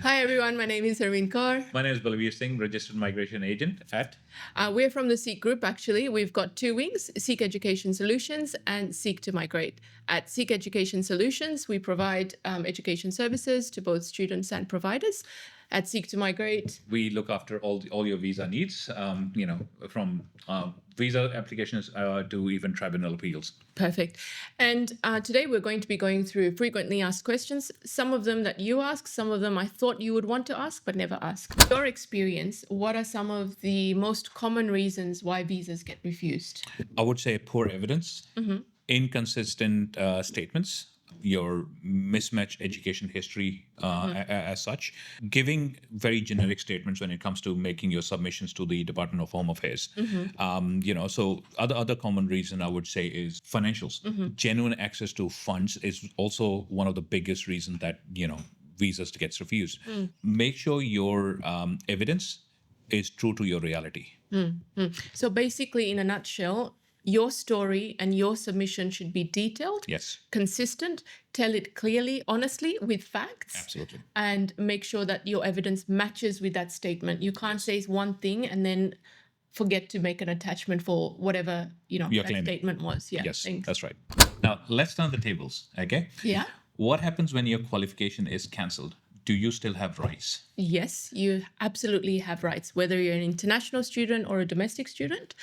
Hi everyone, my name is Harveen Kaur. My name is Balveer Singh, registered migration agent at. We're from the Seek Group actually. We've got two wings, Seek Education Solutions and Seek to Migrate. At Seek Education Solutions, we provide education services to both students and providers. At Seek to Migrate, We look after all your visa needs, from visa applications to even tribunal appeals. perfect. And today we're going to be going through frequently asked questions, some of them that you ask, some of them I thought you would want to ask but never ask. Your experience, what are some of the most common reasons why visas get refused? I would say poor evidence, inconsistent statements, your mismatched education history as such, giving very generic statements when it comes to making your submissions to the Department of Home Affairs. So other common reason I would say is financials. Genuine access to funds is also one of the biggest reasons that visas gets refused. Make sure your evidence is true to your reality. So basically, in a nutshell, your story and your submission should be detailed, Yes, consistent, tell it clearly, honestly, with facts. absolutely. And make sure that your evidence matches with that statement. You can't say one thing and then forget to make an attachment for whatever, You're that claiming. statement was. Yeah. Yes, Thanks. that's right. Now, let's turn the tables, okay? Yeah. What happens when your qualification is cancelled? Do you still have rights? Yes, you absolutely have rights, whether you're an international student or a domestic student.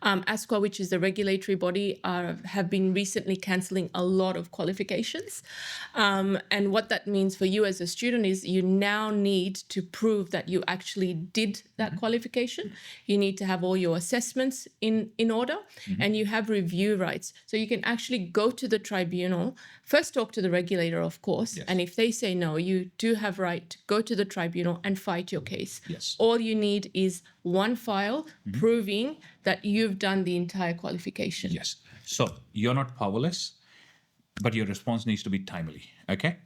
ASQA, which is the regulatory body, have been recently cancelling a lot of qualifications. And what that means for you as a student is you now need to prove that you actually did that qualification. You need to have all your assessments in order, and you have review rights. So you can actually go to the tribunal, first talk to the regulator, of course, Yes. and if they say no, you do have right to go to the tribunal and fight your case. Yes. All you need is one file proving that you've done the entire qualification. Yes. So you're not powerless, but your response needs to be timely, okay?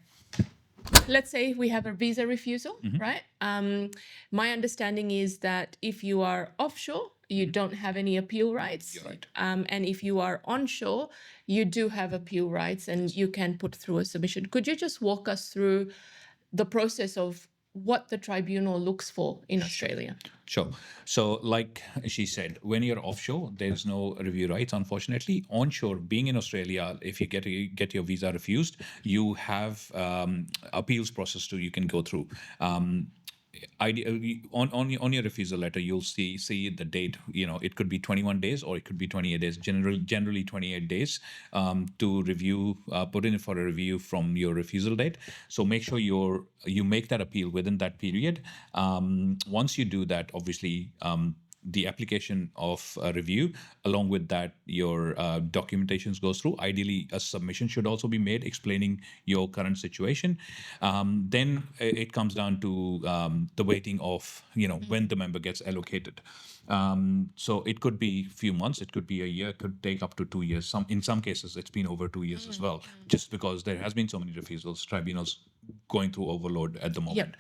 Let's say we have a visa refusal, right? My understanding is that if you are offshore, you don't have any appeal rights. You're right. And if you are onshore, you do have appeal rights and you can put through a submission. Could you just walk us through the process of what the tribunal looks for in Australia? Sure. So, like she said, when you're offshore, there's no review rights, unfortunately. Onshore, being in Australia, if you get your visa refused, you have appeals process you can go through. On your refusal letter, you'll see the date. It could be 21 days or it could be 28 days. Generally 28 days to review, put in for a review from your refusal date. So make sure you make that appeal within that period. Once you do that, obviously. The application of a review, along with that, your documentations goes through. Ideally, a submission should also be made explaining your current situation. Then it comes down to the waiting of when the member gets allocated. So it could be a few months, it could be a year, it could take up to 2 years. In some cases, it's been over 2 years as well, just because there has been so many refusals, tribunals going through overload at the moment.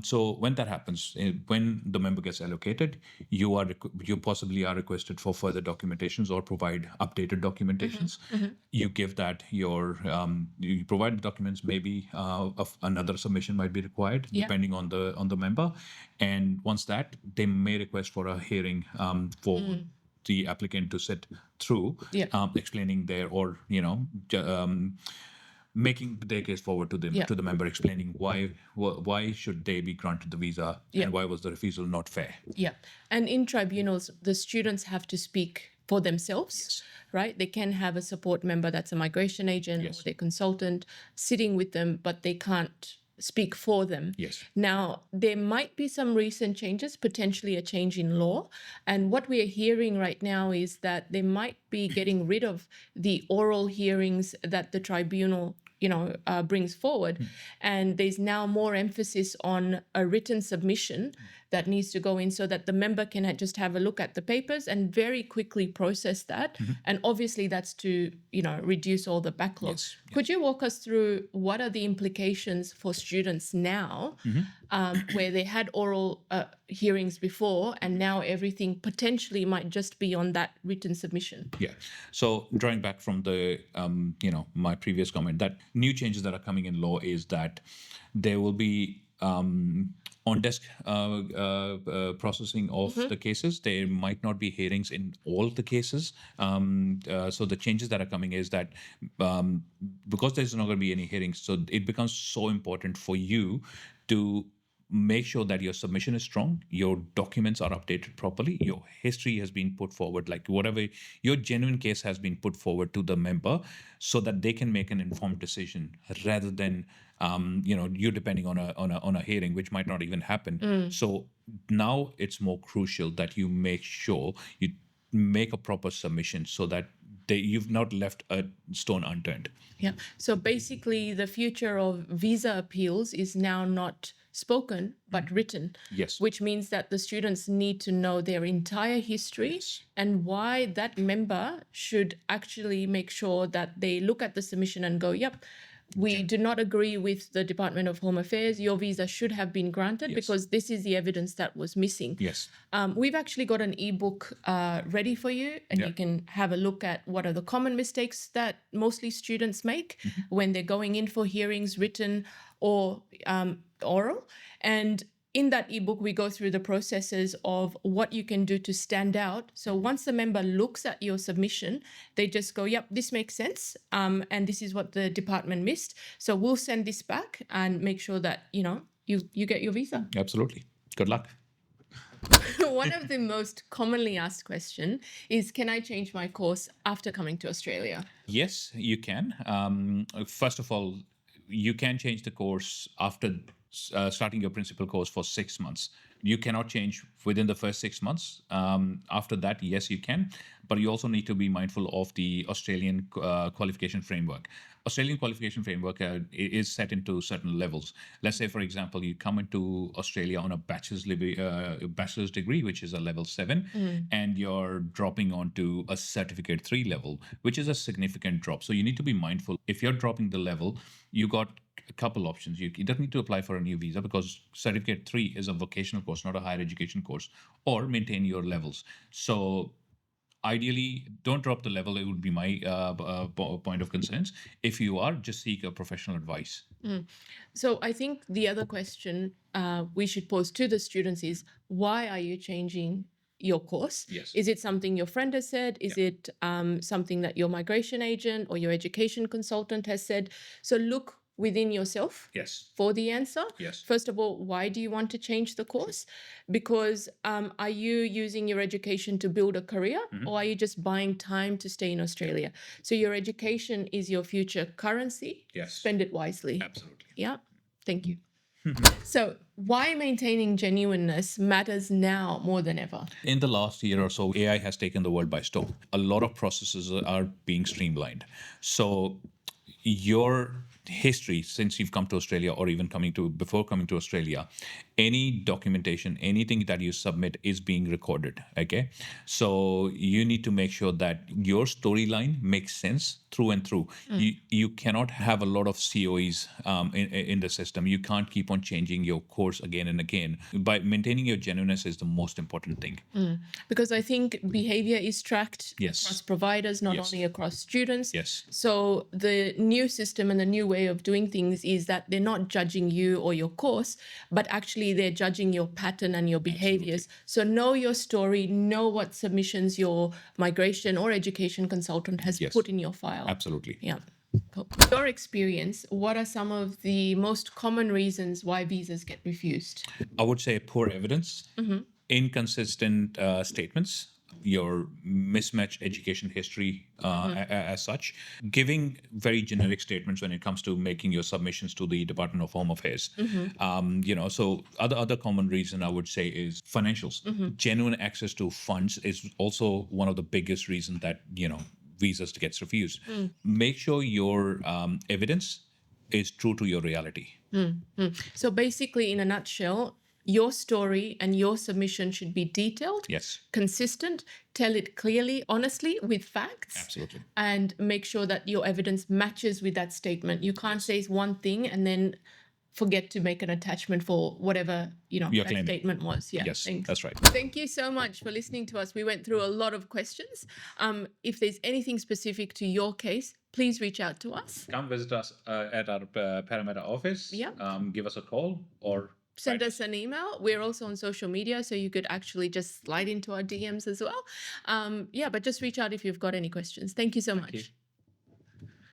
So when that happens, when the member gets allocated, you possibly are requested for further documentations or provide updated documentations. You give that you provide the documents. Maybe another submission might be required depending on the member. And once that, they may request for a hearing for the applicant to sit through, explaining making their case forward to the member, explaining why should they be granted the visa and why was the refusal not fair. Yeah. And in tribunals, the students have to speak for themselves, right? They can have a support member that's a migration agent or their consultant sitting with them, but they can't speak for them. Yes. Now, there might be some recent changes, potentially a change in law. And what we are hearing right now is that they might be getting rid of the oral hearings that the tribunal brings forward. And there's now more emphasis on a written submission that needs to go in so that the member can just have a look at the papers and very quickly process that. And obviously that's to, reduce all the backlog. Yes. Could you walk us through what are the implications for students now where they had oral hearings before and now everything potentially might just be on that written submission? Yeah. So drawing back from the, my previous comment, that new changes that are coming in law is that there will be on-desk processing of the cases. There might not be hearings in all the cases. So the changes that are coming is that because there's not going to be any hearings, so it becomes so important for you to make sure that your submission is strong, your documents are updated properly, your history has been put forward, like whatever your genuine case has been put forward to the member, so that they can make an informed decision rather than you depending on a hearing, which might not even happen. So now it's more crucial that you make sure you make a proper submission so that you've not left a stone unturned. Yeah. So basically, the future of visa appeals is now not spoken but written. Yes. Which means that the students need to know their entire history and why that member should actually make sure that they look at the submission and go, yep, we do not agree with the Department of Home Affairs. Your visa should have been granted because this is the evidence that was missing. Yes. We've actually got an ebook ready for you, and you can have a look at what are the common mistakes that mostly students make when they're going in for hearings, written or oral. And in that ebook, we go through the processes of what you can do to stand out. So once the member looks at your submission, they just go, yep, this makes sense. And this is what the department missed. So we'll send this back and make sure that, you get your visa. Absolutely. Good luck. One of the most commonly asked questions is, can I change my course after coming to Australia? Yes, you can. First of all, you can change the course after starting your principal course for 6 months. You cannot change within the first 6 months. After that, yes, you can. But you also need to be mindful of the Australian qualification framework. Australian qualification framework is set into certain levels. Let's say, for example, you come into Australia on a bachelor's degree, which is a level 7, and you're dropping onto a certificate 3 level, which is a significant drop. So you need to be mindful. If you're dropping the level, you got a couple options. You don't need to apply for a new visa because certificate 3 is a vocational course, not a higher education course, or maintain your levels. So ideally, don't drop the level. It would be my point of concerns. If you are, just seek a professional advice. So I think the other question we should pose to the students is, why are you changing your course? Yes. Is it something your friend has said? Is it something that your migration agent or your education consultant has said? So look within yourself for the answer. First of all, why do you want to change the course? Because are you using your education to build a career, or are you just buying time to stay in Australia? So your education is your future currency. Spend it wisely. Absolutely. Yeah. Thank you. So why maintaining genuineness matters now more than ever? In the last year or so, AI has taken the world by storm. A lot of processes are being streamlined. So your history since you've come to Australia, or even before coming to Australia, any documentation, anything that you submit is being recorded. Okay, so you need to make sure that your storyline makes sense through and through. You cannot have a lot of COEs in the system. You can't keep on changing your course again and again. By maintaining your genuineness is the most important thing. Because I think behavior is tracked across providers, not only across students. So the new system and the new way of doing things is that they're not judging you or your course, but actually they're judging your pattern and your behaviors. So know your story, know what submissions your migration or education consultant has put in your file. Absolutely. Yeah. Cool. Your experience, what are some of the most common reasons why visas get refused? I would say poor evidence, inconsistent statements, your mismatched education history as such, giving very generic statements when it comes to making your submissions to the Department of Home Affairs. So other common reason I would say is financials. Genuine access to funds is also one of the biggest reasons that, visas gets refused. Make sure your evidence is true to your reality. So basically, in a nutshell, your story and your submission should be detailed, consistent, tell it clearly, honestly, with facts. Absolutely. And make sure that your evidence matches with that statement. You can't say one thing and then forget to make an attachment for whatever, Your that claim. statement was. Yeah, Yes, thanks. that's right. Thank you so much for listening to us. We went through a lot of questions. If there's anything specific to your case, please reach out to us. Come visit us at our Parramatta office. Yeah. Give us a call or send us an email. We're also on social media, so you could actually just slide into our DMs as well. But just reach out if you've got any questions. Thank you so much. you.